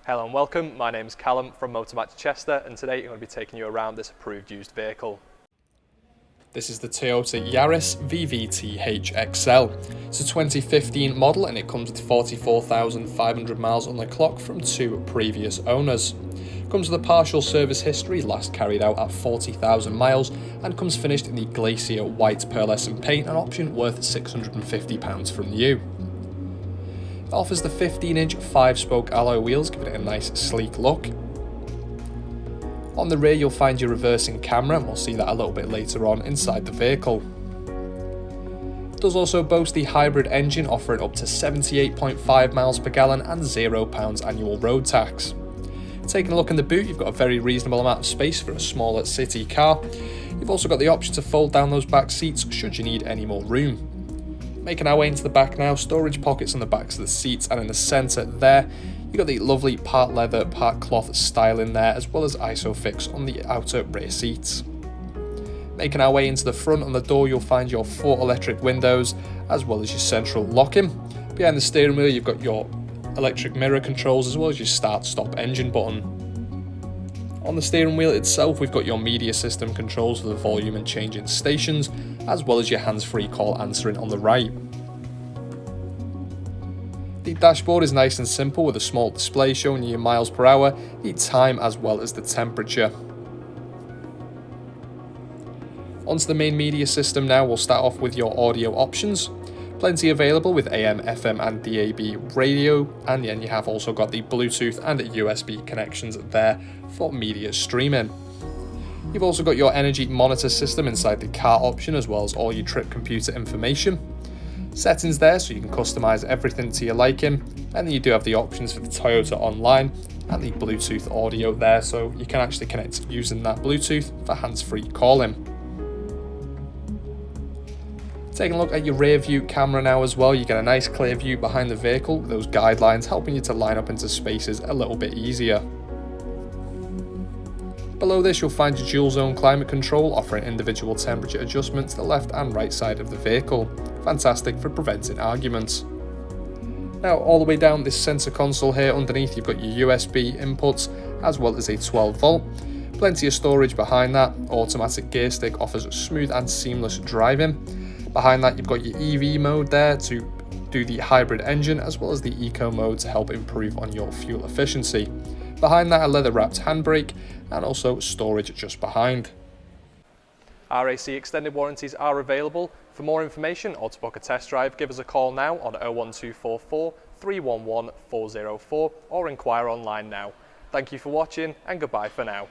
Hello and welcome, my name is Callum from Motormatch Chester, and today I'm going to be taking you around this approved used vehicle. This is the Toyota Yaris VVT-h Excel. It's a 2015 model and it comes with 44,500 miles on the clock from two previous owners. It comes with a partial service history, last carried out at 40,000 miles, and comes finished in the Glacier white pearlescent paint, an option worth £650 from new. It offers the 15-inch 5-spoke alloy wheels, giving it a nice sleek look. On the rear you'll find your reversing camera, and we'll see that a little bit later on inside the vehicle. It does also boast the hybrid engine, offering up to 78.5 miles per gallon and £0 annual road tax. Taking a look in the boot, you've got a very reasonable amount of space for a smaller city car. You've also got the option to fold down those back seats should you need any more room. Making our way into the back now, storage pockets on the backs of the seats, and in the centre there, you've got the lovely part leather, part cloth styling there, as well as ISOFIX on the outer rear seats. Making our way into the front, on the door you'll find your 4 electric windows, as well as your central locking. Behind the steering wheel you've got your electric mirror controls, as well as your start-stop engine button. On the steering wheel itself we've got your media system controls for the volume and changing stations, as well as your hands-free call answering on the right. The dashboard is nice and simple with a small display showing you your miles per hour, the time as well as the temperature. Onto the main media system now, we'll start off with your audio options. Plenty available with AM, FM and DAB radio, and then you have also got the Bluetooth and USB connections there for media streaming. You've also got your energy monitor system inside the car option, as well as all your trip computer information. Settings there so you can customize everything to your liking, and then you do have the options for the Toyota Online and the Bluetooth audio there, so you can actually connect using that Bluetooth for hands-free calling. Taking a look at your rear view camera now as well, you get a nice clear view behind the vehicle with those guidelines helping you to line up into spaces a little bit easier. Below this you'll find your dual zone climate control, offering individual temperature adjustment to the left and right side of the vehicle. Fantastic for preventing arguments. Now all the way down this centre console here underneath you've got your USB inputs, as well as a 12 volt. Plenty of storage behind that. Automatic gear stick offers smooth and seamless driving. Behind that you've got your EV mode there to do the hybrid engine, as well as the eco mode to help improve on your fuel efficiency. Behind that a leather wrapped handbrake, and also storage just behind. RAC extended warranties are available. For more information or to book a test drive, give us a call now on 01244 311 404 or inquire online now. Thank you for watching and goodbye for now.